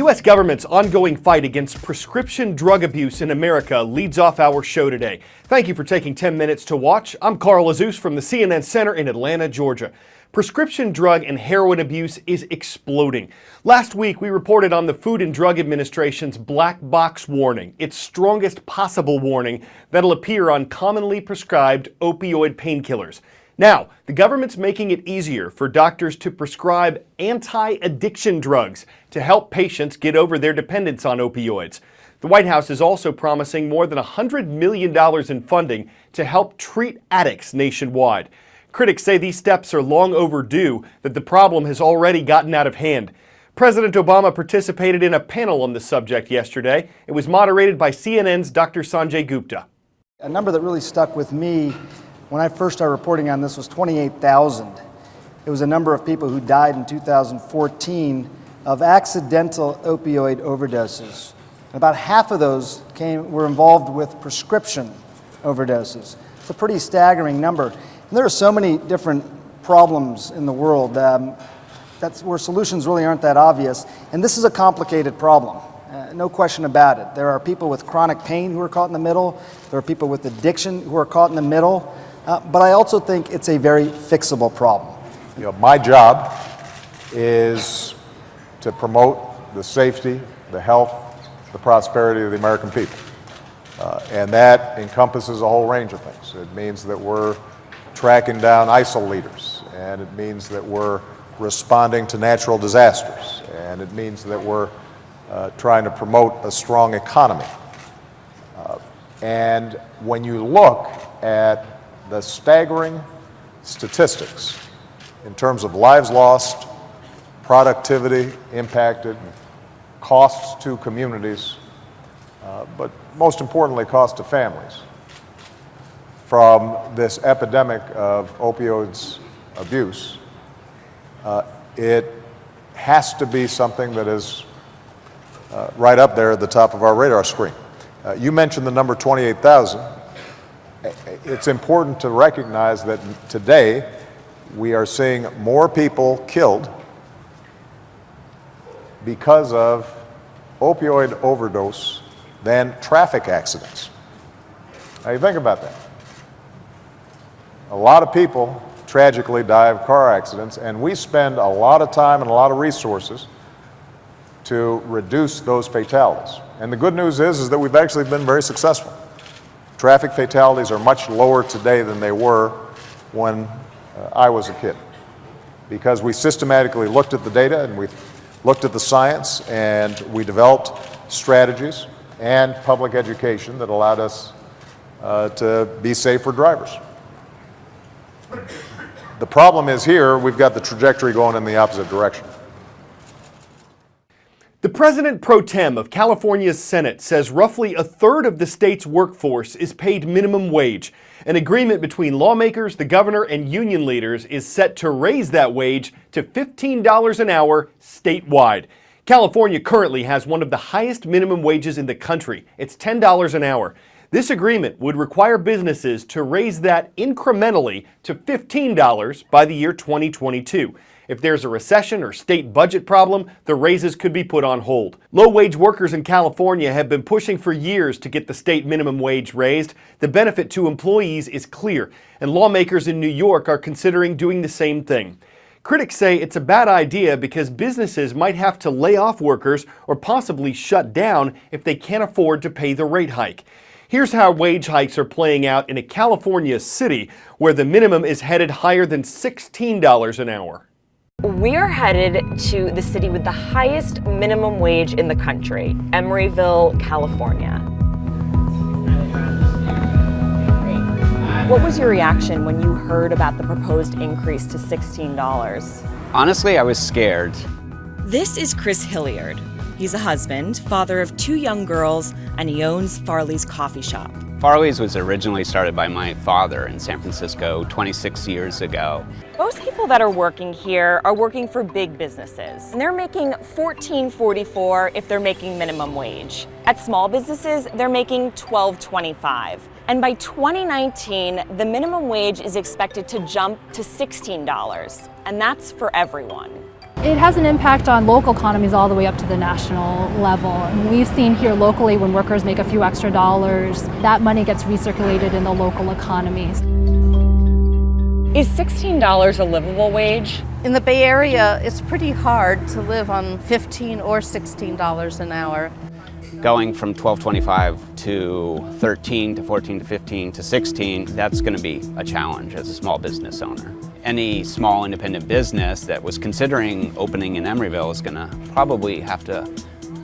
U.S. government's ongoing fight against prescription drug abuse in America leads off our show today. Thank you for taking 10 minutes to watch. I'm Carl Azus from the CNN Center in Atlanta, Georgia. Prescription drug and heroin abuse is exploding. Last week, we reported on the Food and Drug Administration's black box warning, its strongest possible warning that'll appear on commonly prescribed opioid painkillers. Now, the government's making it easier for doctors to prescribe anti-addiction drugs to help patients get over their dependence on opioids. The White House is also promising more than $100 million in funding to help treat addicts nationwide. Critics say these steps are long overdue, that the problem has already gotten out of hand. President Obama participated in a panel on the subject yesterday. It was moderated by CNN's Dr. Sanjay Gupta. A number that really stuck with me when I first started reporting on this was 28,000. It was a number of people who died in 2014 of accidental opioid overdoses. About half of those were involved with prescription overdoses. It's a pretty staggering number. And there are so many different problems in the world that's where solutions really aren't that obvious. And this is a complicated problem. No question about it. There are people with chronic pain who are caught in the middle. There are people with addiction who are caught in the middle. But I also think it's a very fixable problem. You know, my job is to promote the safety, the health, the prosperity of the American people. And that encompasses a whole range of things. It means that we're tracking down ISIL leaders, and it means that we're responding to natural disasters, and it means that we're trying to promote a strong economy. And when you look at the staggering statistics in terms of lives lost, productivity impacted, costs to communities, but most importantly, cost to families from this epidemic of opioids abuse, it has to be something that is right up there at the top of our radar screen. You mentioned the number 28,000. It's important to recognize that today we are seeing more people killed because of opioid overdose than traffic accidents. Now you think about that. A lot of people tragically die of car accidents, and we spend a lot of time and a lot of resources to reduce those fatalities. And the good news is that we've actually been very successful. Traffic fatalities are much lower today than they were when I was a kid, because we systematically looked at the data and we looked at the science, and we developed strategies and public education that allowed us to be safer drivers. The problem is here, we've got the trajectory going in the opposite direction. The president pro tem of California's Senate says roughly a third of the state's workforce is paid minimum wage. An agreement between lawmakers, the governor, and union leaders is set to raise that wage to $15 an hour statewide. California currently has one of the highest minimum wages in the country. It's $10 an hour. This agreement would require businesses to raise that incrementally to $15 by the year 2022. If there's a recession or state budget problem, the raises could be put on hold. Low-wage workers in California have been pushing for years to get the state minimum wage raised. The benefit to employees is clear, and lawmakers in New York are considering doing the same thing. Critics say it's a bad idea because businesses might have to lay off workers or possibly shut down if they can't afford to pay the rate hike. Here's how wage hikes are playing out in a California city where the minimum is headed higher than $16 an hour. We're headed to the city with the highest minimum wage in the country, Emeryville, California. What was your reaction when you heard about the proposed increase to $16? Honestly, I was scared. This is Chris Hilliard. He's a husband, father of 2 young girls, and he owns Farley's Coffee Shop. Farley's was originally started by my father in San Francisco 26 years ago. Most people that are working here are working for big businesses, and they're making $14.44 if they're making minimum wage. At small businesses, they're making $12.25. And by 2019, the minimum wage is expected to jump to $16, and that's for everyone. It has an impact on local economies all the way up to the national level. And we've seen here locally when workers make a few extra dollars, that money gets recirculated in the local economies. Is $16 a livable wage? In the Bay Area, it's pretty hard to live on $15 or $16 an hour. Going from $12.25 to $13 to $14 to $15 to $16, that's going to be a challenge as a small business owner. Any small independent business that was considering opening in Emeryville is going to probably have to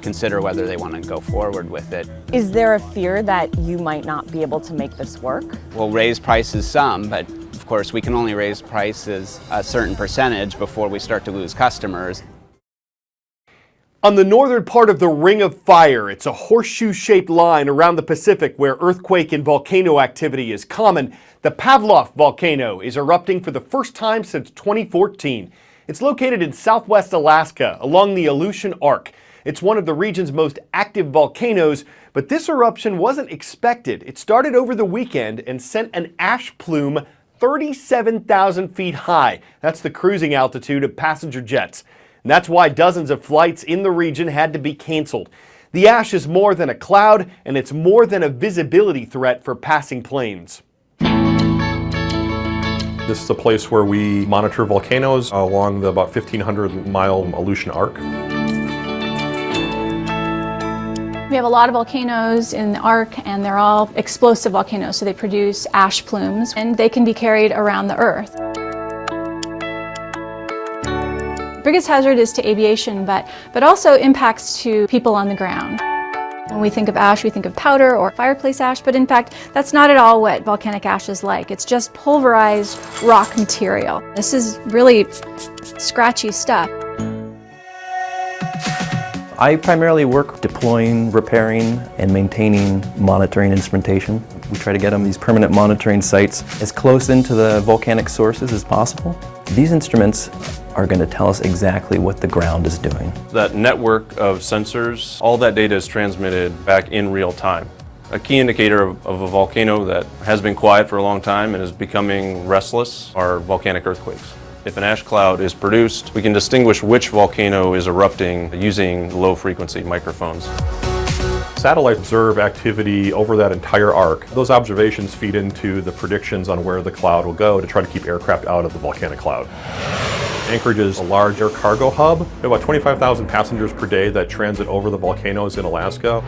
consider whether they want to go forward with it. Is there a fear that you might not be able to make this work? We'll raise prices some, but of course we can only raise prices a certain percentage before we start to lose customers. On the northern part of the Ring of Fire, it's a horseshoe-shaped line around the Pacific where earthquake and volcano activity is common. The Pavlov volcano is erupting for the first time since 2014. It's located in southwest Alaska along the Aleutian Arc. It's one of the region's most active volcanoes, but this eruption wasn't expected. It started over the weekend and sent an ash plume 37,000 feet high. That's the cruising altitude of passenger jets. And that's why dozens of flights in the region had to be canceled. The ash is more than a cloud, and it's more than a visibility threat for passing planes. This is a place where we monitor volcanoes along the about 1,500-mile Aleutian Arc. We have a lot of volcanoes in the Arc, and they're all explosive volcanoes, so they produce ash plumes, and they can be carried around the Earth. The biggest hazard is to aviation, but also impacts to people on the ground. When we think of ash, we think of powder or fireplace ash, but in fact, that's not at all what volcanic ash is like. It's just pulverized rock material. This is really scratchy stuff. I primarily work deploying, repairing, and maintaining monitoring instrumentation. We try to get them these permanent monitoring sites as close into the volcanic sources as possible. These instruments are going to tell us exactly what the ground is doing. That network of sensors, all that data is transmitted back in real time. A key indicator of a volcano that has been quiet for a long time and is becoming restless are volcanic earthquakes. If an ash cloud is produced, we can distinguish which volcano is erupting using low-frequency microphones. Satellites observe activity over that entire arc. Those observations feed into the predictions on where the cloud will go to try to keep aircraft out of the volcanic cloud. Anchorage is a large air cargo hub. We have about 25,000 passengers per day that transit over the volcanoes in Alaska.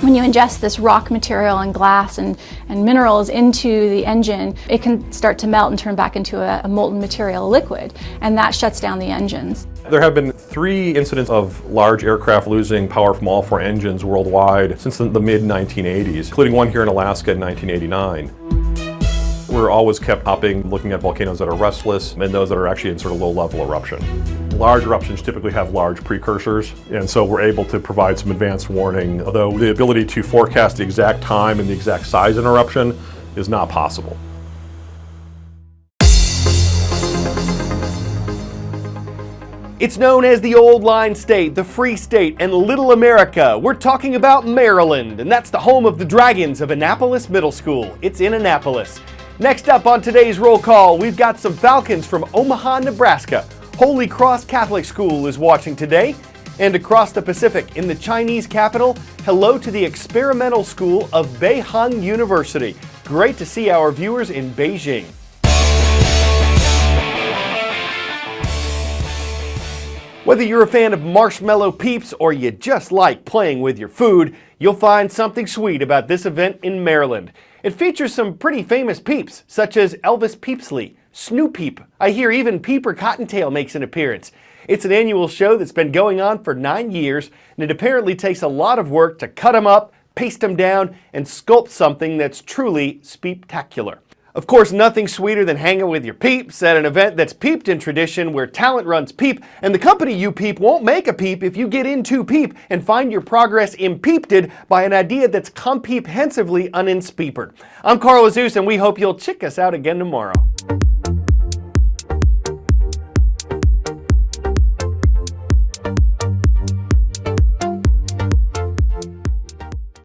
When you ingest this rock material and glass and minerals into the engine, it can start to melt and turn back into a molten material liquid, and that shuts down the engines. There have been 3 incidents of large aircraft losing power from all 4 engines worldwide since the mid-1980s, including one here in Alaska in 1989. We're always kept hopping, looking at volcanoes that are restless and those that are actually in sort of low-level eruption. Large eruptions typically have large precursors, and so we're able to provide some advanced warning, although the ability to forecast the exact time and the exact size of an eruption is not possible. It's known as the Old Line State, the Free State, and Little America. We're talking about Maryland, and that's the home of the Dragons of Annapolis Middle School. It's in Annapolis. Next up on today's roll call, we've got some Falcons from Omaha, Nebraska. Holy Cross Catholic School is watching today. And across the Pacific, in the Chinese capital, hello to the experimental school of Beihang University. Great to see our viewers in Beijing. Whether you're a fan of marshmallow peeps or you just like playing with your food, you'll find something sweet about this event in Maryland. It features some pretty famous peeps, such as Elvis Peepsley, Snoop Peep. I hear even Peeper Cottontail makes an appearance. It's an annual show that's been going on for 9 years, and it apparently takes a lot of work to cut them up, paste them down, and sculpt something that's truly speeptacular. Of course, nothing sweeter than hanging with your peeps at an event that's peeped in tradition where talent runs peep, and the company you peep won't make a peep if you get into peep and find your progress impeeped by an idea that's comprehensively uninspeepered. I'm Carl Azus, and we hope you'll check us out again tomorrow.